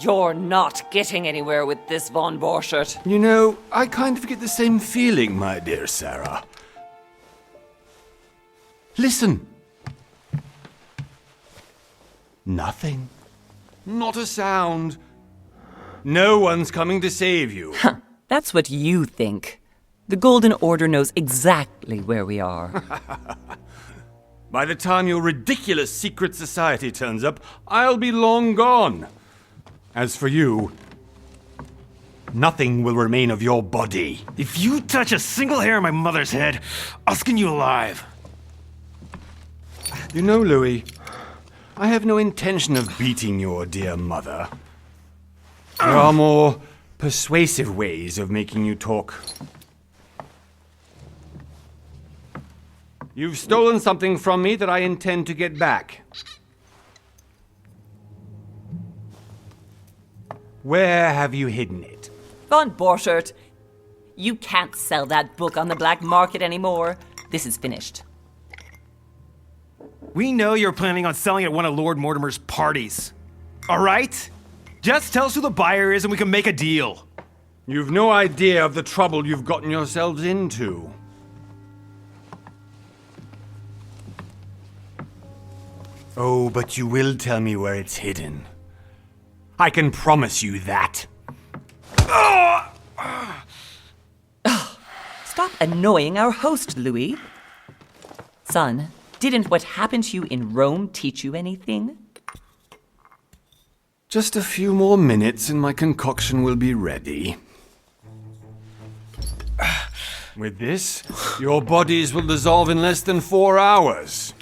You're not getting anywhere with this, Von Borchert. You know, I kind of get the same feeling, my dear Sarah. Listen. Nothing. Not a sound. No one's coming to save you. That's what you think. The Golden Order knows exactly where we are. By the time your ridiculous secret society turns up, I'll be long gone. As for you, nothing will remain of your body. If you touch a single hair on my mother's head, I'll skin you alive. You know, Louis, I have no intention of beating your dear mother. There are more persuasive ways of making you talk. You've stolen something from me that I intend to get back. Where have you hidden it? Von Borchert, you can't sell that book on the black market anymore. This is finished. We know you're planning on selling at one of Lord Mortimer's parties. All right? Just tell us who the buyer is and we can make a deal. You've no idea of the trouble you've gotten yourselves into. Oh, but you will tell me where it's hidden. I can promise you that. Stop annoying our host, Louis. Son, didn't what happened to you in Rome teach you anything? Just a few more minutes and my concoction will be ready. With this, your bodies will dissolve in less than 4 hours.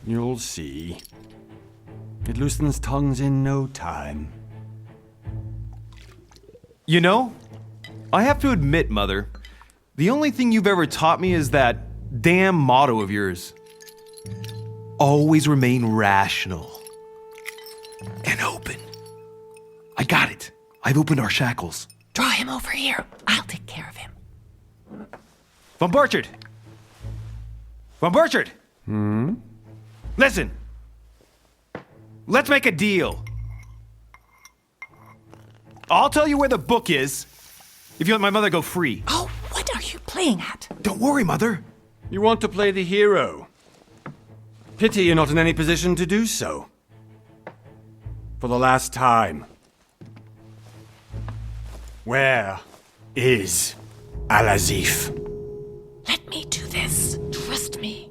You'll see. It loosens tongues in no time. You know, I have to admit, Mother, the only thing you've ever taught me is that damn motto of yours. Always remain rational. And open. I got it. I've opened our shackles. Draw him over here. I'll take care of him. Von Borchert! Von Borchert! Listen. Let's make a deal. I'll tell you where the book is if you let my mother go free. Oh, what are you playing at? Don't worry, Mother. You want to play the hero. Pity you're not in any position to do so. For the last time. Where is Al-Azif? Let me do this. Trust me.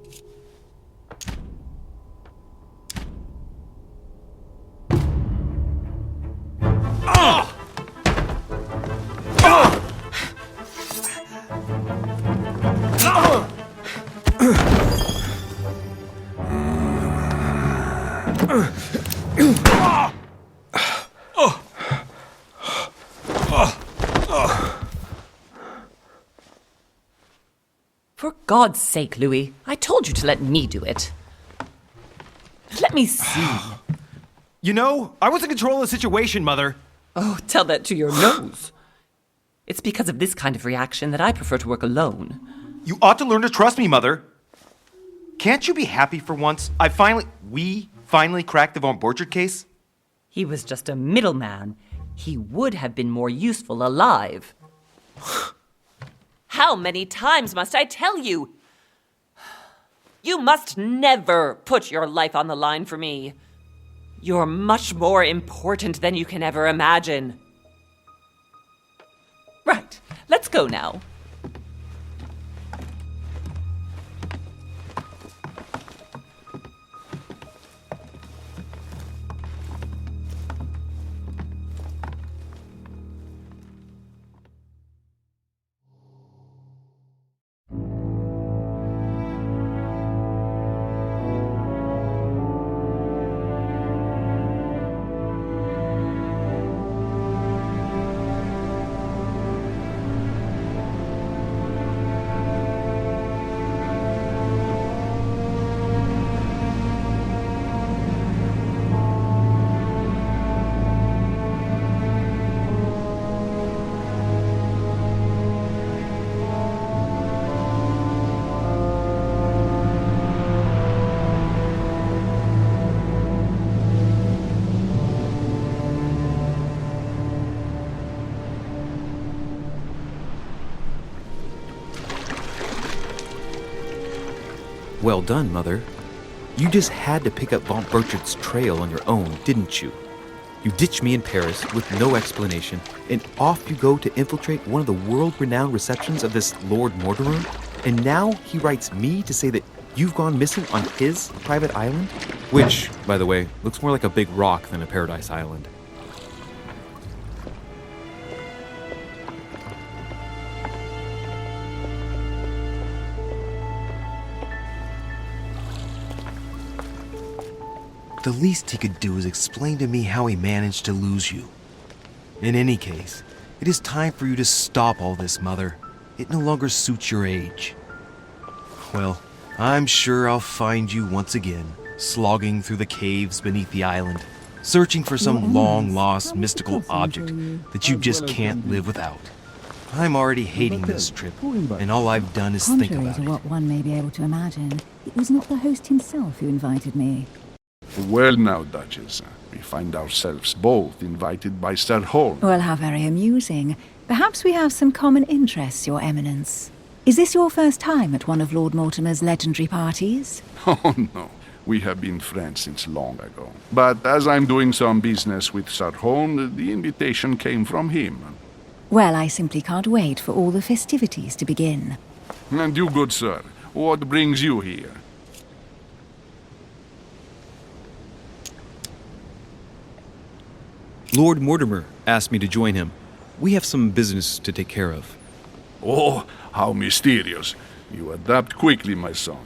For God's sake, Louis, I told you to let me do it. Let me see. You know, I was in control of the situation, Mother. Oh, tell that to your nose. It's because of this kind of reaction that I prefer to work alone. You ought to learn to trust me, Mother. Can't you be happy for once? We finally cracked the Von Borchert case? He was just a middleman. He would have been more useful alive. How many times must I tell you? You must never put your life on the line for me. You're much more important than you can ever imagine. Right, let's go now. Well done, Mother. You just had to pick up Von Burchard's trail on your own, didn't you? You ditched me in Paris with no explanation, and off you go to infiltrate one of the world-renowned receptions of this Lord Mortimer? And now he writes me to say that you've gone missing on his private island? Which, by the way, looks more like a big rock than a paradise island. The least he could do is explain to me how he managed to lose you. In any case, it is time for you to stop all this, Mother. It no longer suits your age. Well, I'm sure I'll find you once again, slogging through the caves beneath the island, searching for some long-lost mystical object that you just can't live without. I'm already hating this trip, and all I've done is think Contrary about to it. what one may be able to imagine, it was not the host himself who invited me. Well now, Duchess, we find ourselves both invited by Sir Holm. Well, how very amusing. Perhaps we have some common interests, Your Eminence. Is this your first time at one of Lord Mortimer's legendary parties? Oh no, we have been friends since long ago. But as I'm doing some business with Sir Holm, the invitation came from him. Well, I simply can't wait for all the festivities to begin. And you, good sir, what brings you here? Lord Mortimer asked me to join him. We have some business to take care of. Oh, how mysterious. You adapt quickly, my son.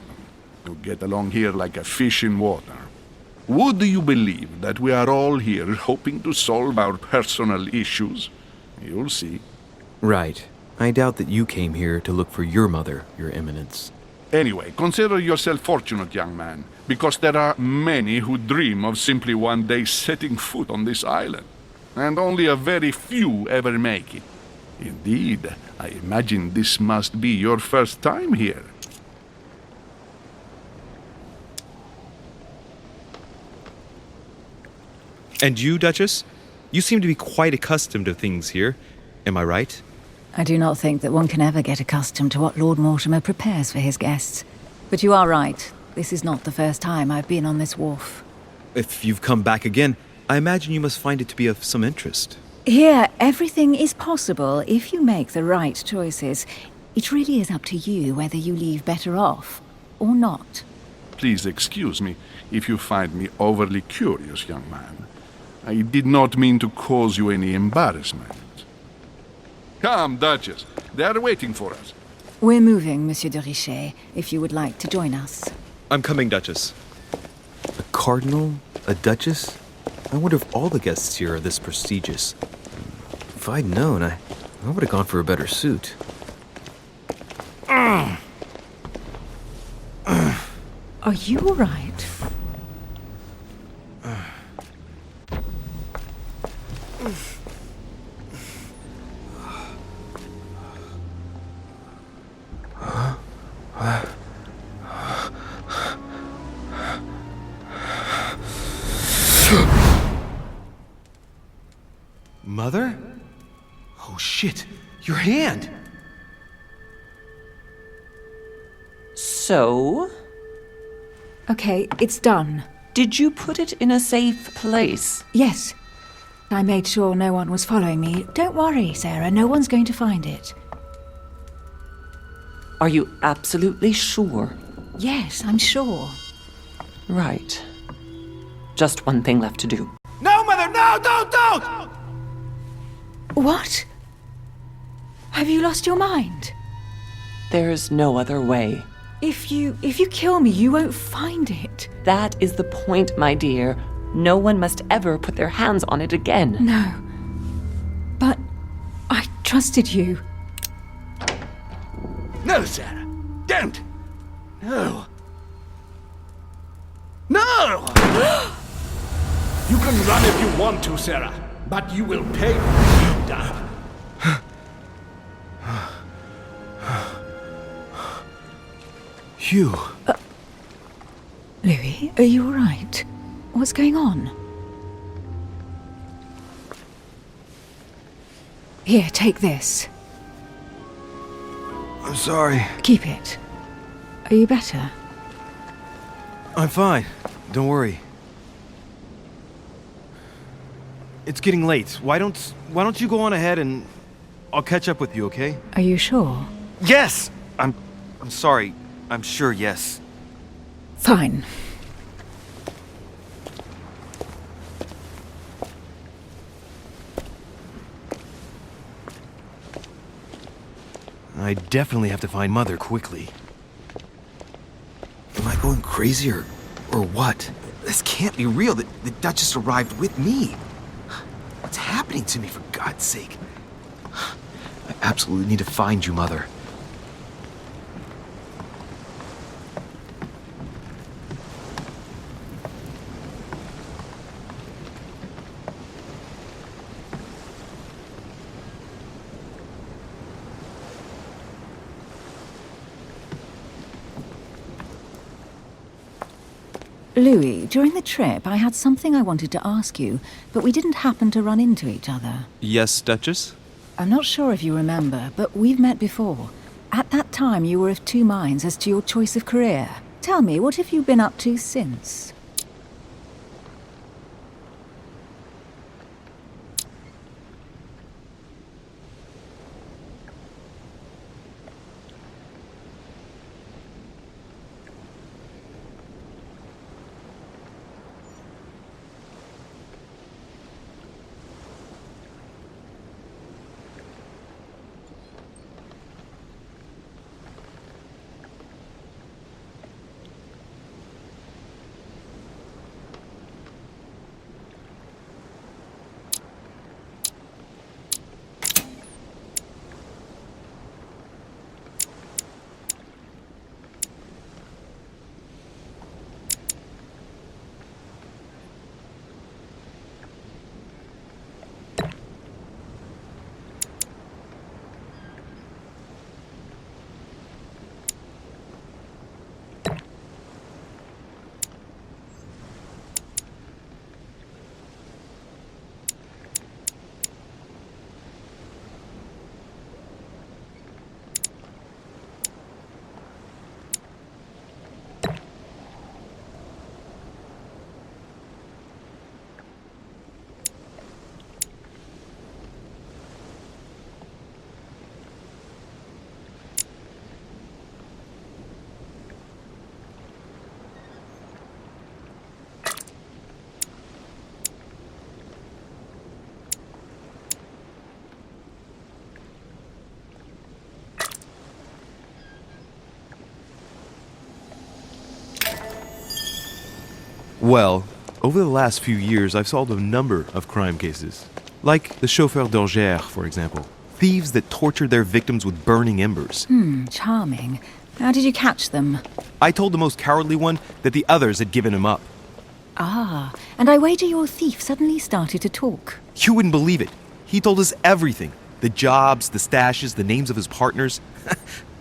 You get along here like a fish in water. Would you believe that we are all here hoping to solve our personal issues? You'll see. Right. I doubt that you came here to look for your mother, Your Eminence. Anyway, consider yourself fortunate, young man, because there are many who dream of simply one day setting foot on this island, and only a very few ever make it. Indeed, I imagine this must be your first time here. And you, Duchess? You seem to be quite accustomed to things here. Am I right? I do not think that one can ever get accustomed to what Lord Mortimer prepares for his guests. But you are right. This is not the first time I've been on this wharf. If you've come back again, I imagine you must find it to be of some interest. Here, everything is possible if you make the right choices. It really is up to you whether you leave better off or not. Please excuse me if you find me overly curious, young man. I did not mean to cause you any embarrassment. Come, Duchess. They are waiting for us. We're moving, Monsieur de Richet, if you would like to join us. I'm coming, Duchess. A cardinal? A duchess? I wonder if all the guests here are this prestigious. If I'd known, I would have gone for a better suit. Are you all right? Mother? Oh shit, your hand! So, Okay, it's done. did you put it in a safe place? Yes. I made sure no one was following me. Don't worry, Sarah, no one's going to find it. Are you absolutely sure? Yes, I'm sure. Right. Just one thing left to do. No, Mother, no, don't! What? Have you lost your mind? There's no other way. If you kill me, you won't find it. That is the point, my dear. No one must ever put their hands on it again. No. But I trusted you. No, Sarah. Don't. No. No! You can run if you want to, Sarah, but you will pay what you've done. Hugh. Louis, are you all right? What's going on? Here, take this. I'm sorry. Keep it. Are you better? I'm fine. Don't worry. It's getting late. Why don't you go on ahead and I'll catch up with you, okay? Are you sure? Yes! I'm sorry. I'm sure, yes. Fine. I definitely have to find Mother quickly. Am I going crazy or what? This can't be real. The Duchess arrived with me. What's happening to me, for God's sake? I absolutely need to find you, Mother. Louis, during the trip, I had something I wanted to ask you, but we didn't happen to run into each other. Yes, Duchess? I'm not sure if you remember, but we've met before. At that time, you were of two minds as to your choice of career. Tell me, what have you been up to since? Well, over the last few years, I've solved a number of crime cases. Like the chauffeur d'Angers, for example. Thieves that tortured their victims with burning embers. Charming. How did you catch them? I told the most cowardly one that the others had given him up. Ah, and I wager your thief suddenly started to talk. You wouldn't believe it. He told us everything. The jobs, the stashes, the names of his partners.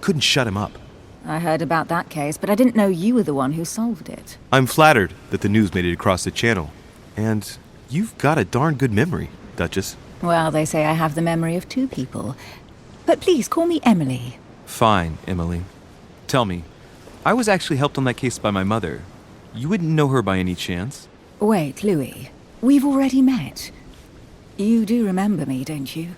Couldn't shut him up. I heard about that case, but I didn't know you were the one who solved it. I'm flattered that the news made it across the channel. And you've got a darn good memory, Duchess. Well, they say I have the memory of two people. But please call me Emily. Fine, Emily. Tell me, I was actually helped on that case by my mother. You wouldn't know her by any chance? Wait, Louis. We've already met. You do remember me, don't you?